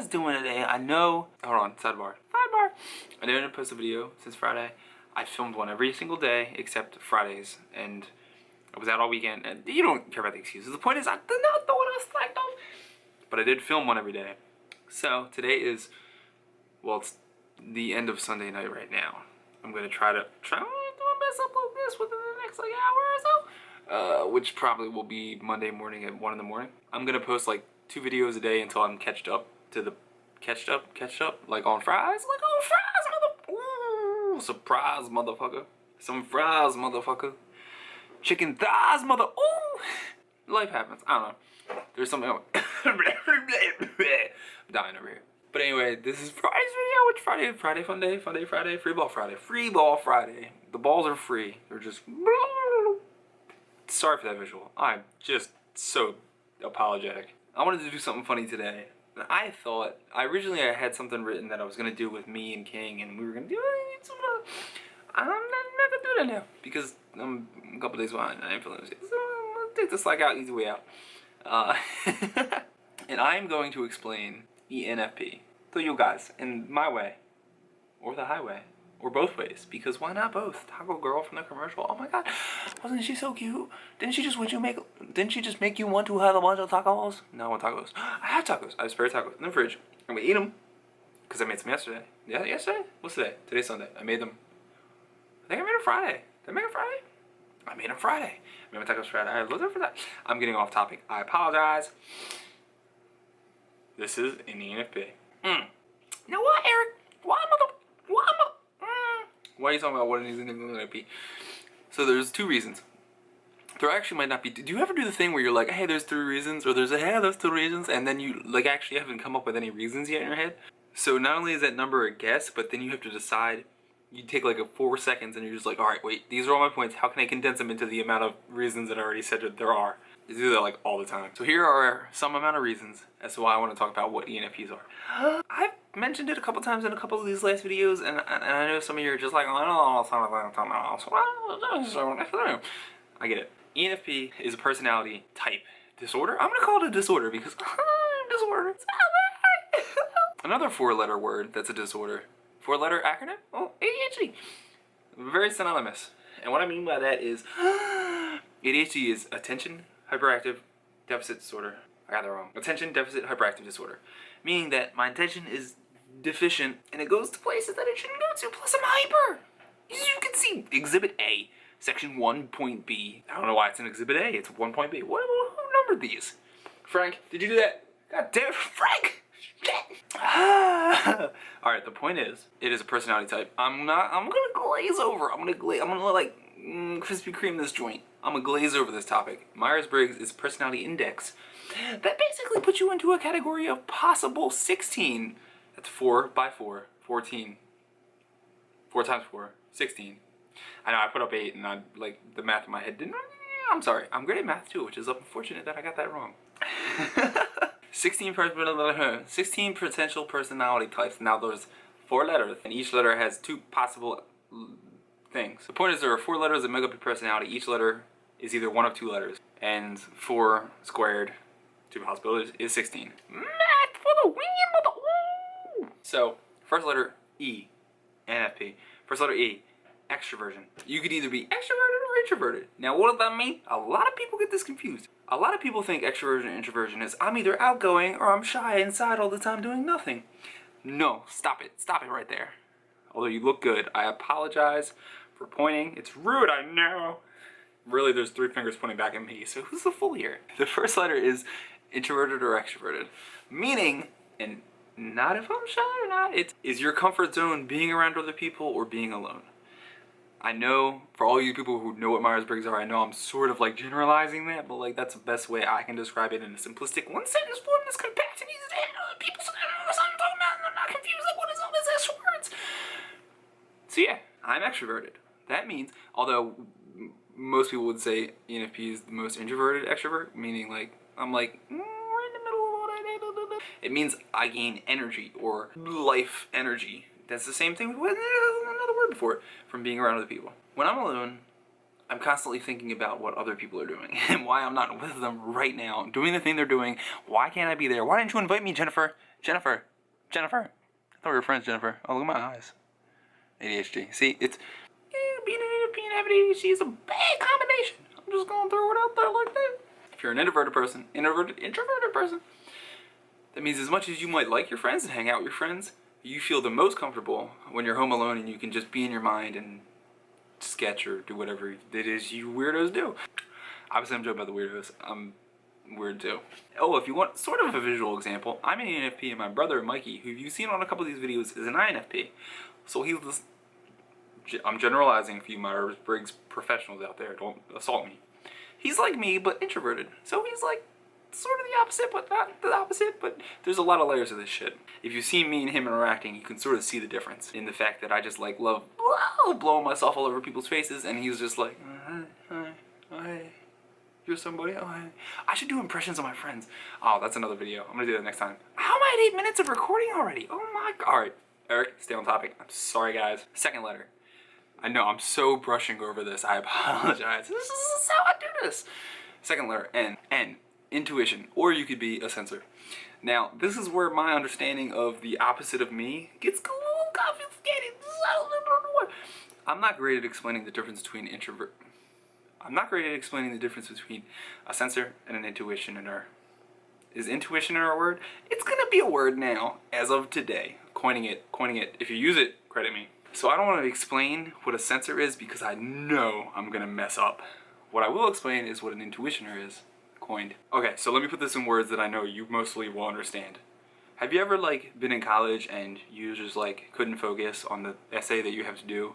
guys doing today? I know, hold on, sidebar. I didn't post a video since Friday. I filmed one every single day except Fridays, and I was out all weekend, and you don't care about the excuses. The point is, I did not know what I was slacked off, but I did film one every day. So today is, well, it's the end of Sunday night right now. I'm gonna try to do my best upload this within the next like hour or so, which probably will be Monday morning at 1 in the morning. I'm gonna post like 2 videos a day until I'm catched up to the catched up like on fries, ooh, surprise motherfucker, some fries motherfucker, chicken thighs mother, ooh, life happens. I don't know. There's something else. I'm dying over here. But anyway, this is Friday's video. Which Friday fun day, Friday, free ball Friday. The balls are free. They're just, sorry for that visual. I'm just so apologetic. I wanted to do something funny today. I thought, originally I had something written that I was going to do with me and King, and we were going to do it. I'm not going to do that now, because I'm a couple days behind. I ain't feeling it. So I'm going to take the slack out, easy way out. And I am going to explain ENFP to you guys in my way, or the highway, or both ways, because why not both? Taco Girl from the commercial. Oh my god, wasn't she so cute? Didn't she just make you want to have a bunch of tacos? No, I want tacos. I have tacos. I have spare tacos in the fridge. I'm gonna eat them because I made some yesterday. Yeah, yesterday? What's today? Today's Sunday. I made them. I think I made them Friday. Did I make them Friday? I made them Friday. I made my tacos Friday. I looked up for that. I'm getting off topic. I apologize. This is an ENFP. Now what, Eric? Why are you talking about what an ENFP? So there's 2 reasons. There actually might not be. Do you ever do the thing where you're like, hey, there's 3 reasons, or there's there's 2 reasons, and then you like actually haven't come up with any reasons yet in your head? So not only is that number a guess, but then you have to decide. You take like 4 seconds, and you're just like, all right, wait, these are all my points. How can I condense them into the amount of reasons that I already said that there are? You do that like all the time. So here are some amount of reasons as to why I want to talk about what ENFPs are. I've mentioned it a couple times in a couple of these last videos, and I know some of you are just like, I get it. ENFP is a personality type disorder. I'm gonna call it a disorder because I'm disordered. Another 4-letter word that's a disorder. 4-letter acronym? Oh, ADHD. Very synonymous. And what I mean by that is ADHD is attention hyperactive deficit disorder. I got that wrong. Attention deficit hyperactive disorder. Meaning that my attention is deficient and it goes to places that it shouldn't go to. Plus I'm hyper. As you can see, Exhibit A, Section 1.B. I don't know why it's in Exhibit A. It's 1.B. Who numbered these? Frank, did you do that? God damn it, Frank! Alright, the point is, it is a personality type. I'm gonna glaze over. I'm gonna like Krispy Kreme this joint. I'm gonna glaze over this topic. Myers-Briggs is personality index. That basically puts you into a category of possible 16. That's 4 by 4, 14. 4 times 4, 16. I know I put up 8 and I like the math in my head didn't. I'm sorry. I'm great at math too, which is unfortunate that I got that wrong. 16 potential personality types. Now there's 4 letters, and each letter has 2 possible things. The point is there are 4 letters that make up your personality. Each letter is either one of 2 letters, and 4 squared, 2 possibilities, is 16. Math for the win, mother. So first letter E, NFP. First letter E, extroversion. You could either be extroverted or introverted. Now what does that mean? A lot of people get this confused. A lot of people think extroversion and introversion is I'm either outgoing or I'm shy inside all the time doing nothing. No, stop it. Stop it right there. Although you look good, I apologize for pointing. It's rude, I know. Really, there's 3 fingers pointing back at me, so who's the fool here? The first letter is introverted or extroverted. Meaning, and not if I'm shy or not, is your comfort zone being around other people or being alone? I know, for all you people who know what Myers-Briggs are, I know I'm sort of like generalizing that, but like that's the best way I can describe it in a simplistic 1-sentence form that's compact and easy to handle. People say, I don't know what I'm talking about, and I'm not confused, like what is all this extra words? So yeah, I'm extroverted. That means, although most people would say ENFP is the most introverted extrovert, meaning like, I'm like, we're in the middle of all that. It means I gain energy, or life energy. That's the same thing with another word before it, from being around other people. When I'm alone, I'm constantly thinking about what other people are doing and why I'm not with them right now, doing the thing they're doing. Why can't I be there? Why didn't you invite me, Jennifer? Jennifer, Jennifer. I thought we were friends, Jennifer. Oh, look at my eyes. ADHD. See, it's being an ENFP and having ADHD is a bad combination. I'm just gonna throw it out there like that. If you're an introverted person, introverted person, that means as much as you might like your friends and hang out with your friends, you feel the most comfortable when you're home alone and you can just be in your mind and sketch or do whatever it is you weirdos do. Obviously, I'm joking about the weirdos. I'm weird too. Oh, if you want sort of a visual example, I'm an ENFP and my brother Mikey, who you've seen on a couple of these videos, is an INFP. So he's this. I'm generalizing for you Myers-Briggs professionals out there. Don't assault me. He's like me, but introverted. So he's like sort of the opposite, but not the opposite. But there's a lot of layers of this shit. If you see me and him interacting, you can sort of see the difference in the fact that I just like love blowing myself all over people's faces, and he's just like, hi, you're somebody. Oh, hi. I should do impressions of my friends. Oh, that's another video. I'm gonna do that next time. How am I at 8 minutes of recording already? Oh my god. All right, Eric, stay on topic. I'm sorry, guys. Second letter. I know I'm so brushing over this. I apologize. This is how I do this. Second letter, N. N. Intuition, or you could be a sensor. Now, this is where my understanding of the opposite of me gets a little confuscated. I'm not great at explaining the difference between I'm not great at explaining the difference between a sensor and an intuition in our. Is intuition in our word? It's gonna be a word now, as of today. Coining it. If you use it, credit me. So I don't want to explain what a sensor is because I know I'm gonna mess up. What I will explain is what an intuitioner is. Coined. Okay, so let me put this in words that I know you mostly will understand. Have you ever been in college and you just couldn't focus on the essay that you have to do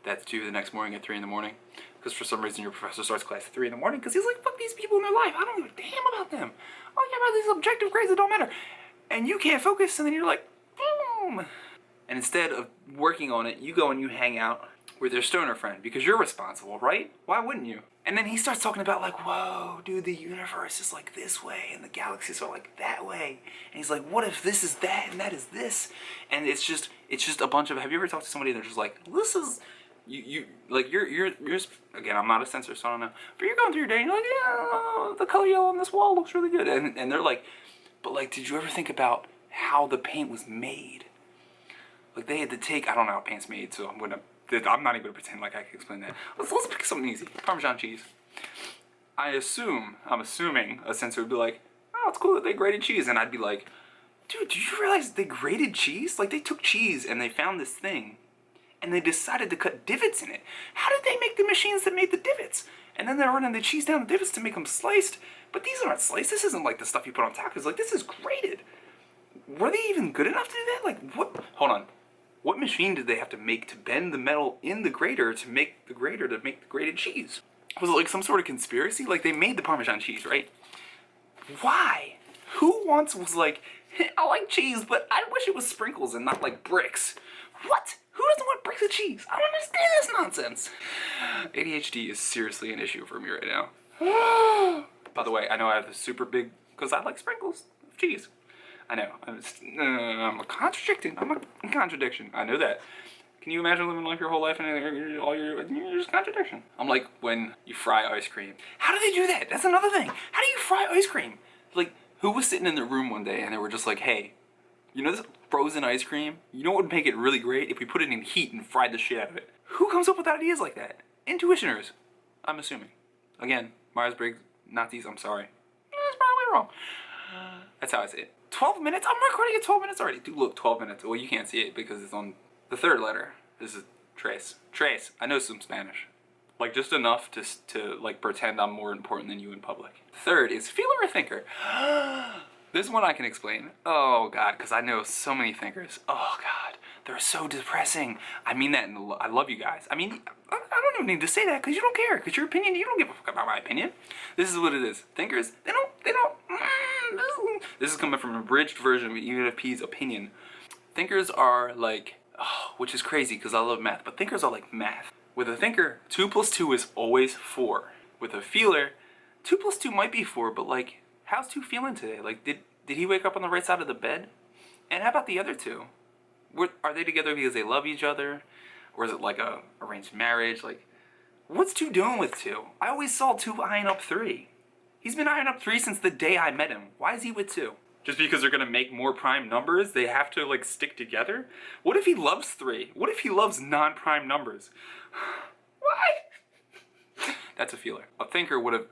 that's due the next morning at 3 in the morning? Because for some reason your professor starts class at 3 in the morning because he's like, fuck these people in their life. I don't give a damn about them. I don't care about these objective grades that don't matter. And you can't focus, and then you're like, boom. And instead of working on it, you go and you hang out with your stoner friend because you're responsible, right? Why wouldn't you? And then he starts talking about whoa, dude, the universe is like this way and the galaxies are like that way. And he's like, what if this is that and that is this? And it's just a bunch of, have you ever talked to somebody and they're just like, this is, you're again, I'm not a sensor, so I don't know. But you're going through your day and you're like, yeah, the color yellow on this wall looks really good. And they're like, but did you ever think about how the paint was made? They had to take, I don't know how paint's made, so I'm not even gonna pretend like I can explain that. Let's pick something easy. Parmesan cheese. I'm assuming a sensor would be like, oh, it's cool that they grated cheese. And I'd be like, dude, do you realize they grated cheese? They took cheese and they found this thing and they decided to cut divots in it. How did they make the machines that made the divots? And then they're running the cheese down the divots to make them sliced. But these aren't sliced. This isn't like the stuff you put on tacos. This is grated. Were they even good enough to do that? What? Hold on. What machine did they have to make to bend the metal in the grater to make the grated cheese? Was it some sort of conspiracy? They made the Parmesan cheese, right? Why? Who once was like, I like cheese, but I wish it was sprinkles and not bricks? What? Who doesn't want bricks of cheese? I don't understand this nonsense. ADHD is seriously an issue for me right now. By the way, I know I have this super big, because I like sprinkles of cheese. I know. I'm a contradiction. I'm a contradiction. I know that. Can you imagine living life your whole life and you're just a contradiction? I'm like when you fry ice cream. How do they do that? That's another thing. How do you fry ice cream? Who was sitting in their room one day and they were just like, hey, you know this frozen ice cream? You know what would make it really great? If we put it in heat and fried the shit out of it. Who comes up with ideas like that? Intuitioners. I'm assuming. Again, Myers-Briggs, Nazis, I'm sorry. That's probably wrong. That's how I say it. 12 minutes? I'm recording at 12 minutes already. Dude, look, 12 minutes. Well, you can't see it because it's on the third letter. This is tres. Tres. I know some Spanish. Just enough to pretend I'm more important than you in public. Third is feeler or thinker. This one I can explain. Oh, God, because I know so many thinkers. Oh, God. They're so depressing. I mean that, I love you guys. I don't even need to say that because you don't care. Because your opinion, you don't give a fuck about my opinion. This is what it is. Thinkers, they don't. This is coming from an abridged version of ENFP's opinion. Thinkers are which is crazy because I love math, but thinkers are like math. With a thinker, 2 + 2 is always 4. With a feeler, 2 + 2 might be 4, but how's 2 feeling today? Did he wake up on the right side of the bed? And how about the other 2? Are they together because they love each other? Or is it a arranged marriage? What's 2 doing with 2? I always saw 2 eyeing up 3. He's been eyeing up 3 since the day I met him. Why is he with 2? Just because they're gonna make more prime numbers, they have to like stick together? What if he loves 3? What if he loves non-prime numbers? Why? That's a feeler. A thinker would have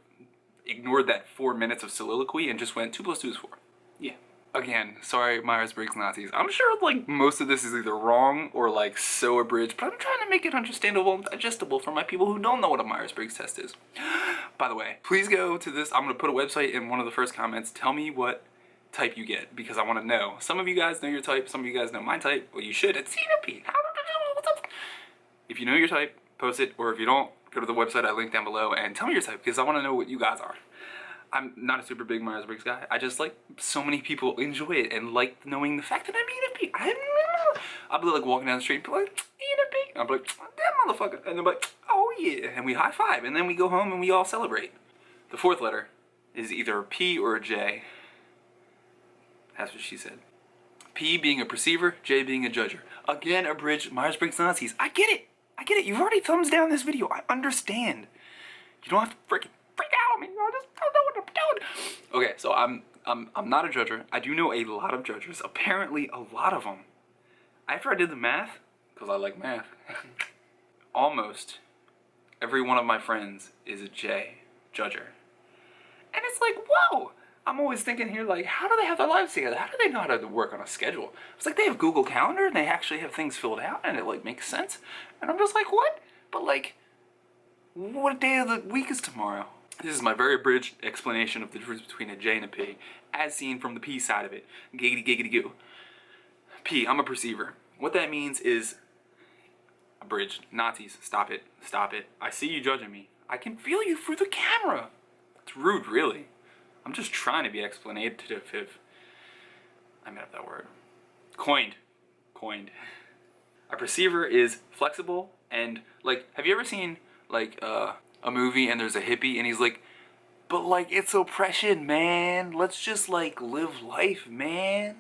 ignored that 4 minutes of soliloquy and just went 2 plus 2 is 4. Yeah. Again, sorry, Myers-Briggs Nazis. I'm sure like most of this is either wrong or like so abridged, but I'm trying to make it understandable and digestible for my people who don't know what a Myers-Briggs test is. By the way, please go to this. I'm gonna put a website in one of the first comments. Tell me what type you get, because I want to know. Some of you guys know your type, some of you guys know my type. Well, you should. It's ENFP. If you know your type, post it, or if you don't, go to the website I linked down below and tell me your type, because I want to know what you guys are. I'm not a super big Myers-Briggs guy. I just like so many people enjoy it and like knowing the fact that I'm ENFP. I'll be like walking down the street and be like, ENFP. I'll be like, that motherfucker. And they're like, oh yeah. And we high five. And then we go home and we all celebrate. The 4th letter is either a P or a J. That's what she said. P being a perceiver, J being a judger. Again, abridged Myers-Briggs Nazis. I get it. I get it. You've already thumbs down this video. I understand. You don't have to freaking freak out on me. I just don't know what I'm doing. Okay, so I'm not a judger. I do know a lot of judgers. Apparently, a lot of them. After I did the math, because I like math, almost every one of my friends is a J, judger. And it's like, whoa. I'm always thinking here, like, how do they have their lives together? How do they know how to work on a schedule? It's like they have Google Calendar and they actually have things filled out and it, like, makes sense. And I'm just like, what? But, like, what day of the week is tomorrow? This is my very abridged explanation of the difference between a J and a P, as seen from the P side of it. Giggity, giggity, goo. P, I'm a perceiver. What that means is, abridged, Nazis, stop it, stop it. I see you judging me. I can feel you through the camera. It's rude, really. I'm just trying to be explanative. I made up that word. Coined. A perceiver is flexible and, like, have you ever seen, like, a movie and there's a hippie and he's like, but, like, it's oppression, man. Let's just, like, live life, man.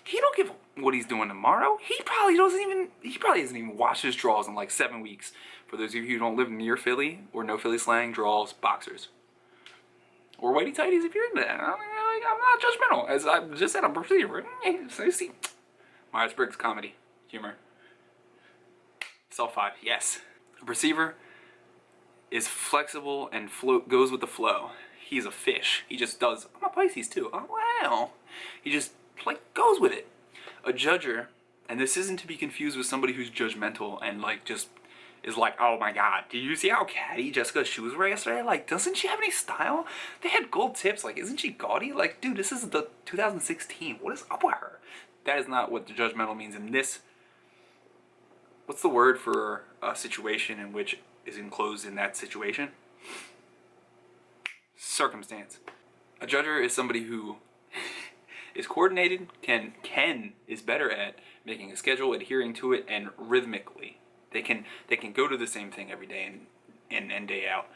He don't give what he's doing tomorrow. He probably hasn't even washed his drawers in, like, 7 weeks. For those of you who don't live near Philly or know Philly slang, drawers, boxers. Or whitey tighties if you're into that. I'm not judgmental. As I just said, I'm a perceiver. So you see, Myers-Briggs comedy, humor. Self 5, yes. A perceiver is flexible and goes with the flow. He's a fish. He just does. I'm a Pisces too. Oh wow. He just like goes with it. A judger, and this isn't to be confused with somebody who's judgmental and like just is like, oh my god, do you see how catty Jessica's shoes were yesterday? Like, doesn't she have any style? They had gold tips. Like, isn't she gaudy? Like, dude, this is the 2016. What is up with her? That is not what the judgmental means in this. What's the word for a situation in which is enclosed in that situation? Circumstance. A judger is somebody who is coordinated, is better at making a schedule, adhering to it, and rhythmically. They can go to the same thing every day and day out.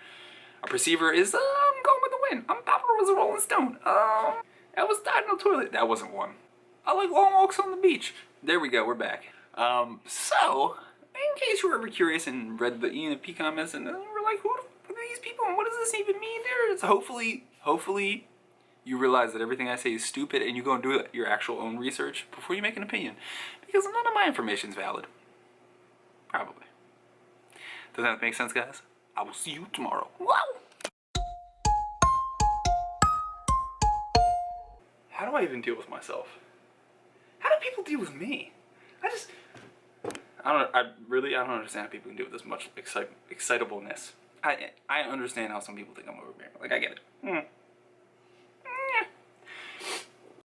A perceiver is, I'm going with the wind. I'm popular as a rolling stone. I was tied in the toilet. That wasn't one. I like long walks on the beach. There we go, we're back. So, in case you were ever curious and read the ENFP comments and were like, who are these people and what does this even mean? There's hopefully you realize that everything I say is stupid and you go and do your actual own research before you make an opinion. Because none of my information is valid. Probably. Doesn't that make sense, guys? I will see you tomorrow. Wow! How do I even deal with myself? How do people deal with me? I don't understand how people can deal with this much excitableness. I understand how some people think I'm overbearing. Like, I get it.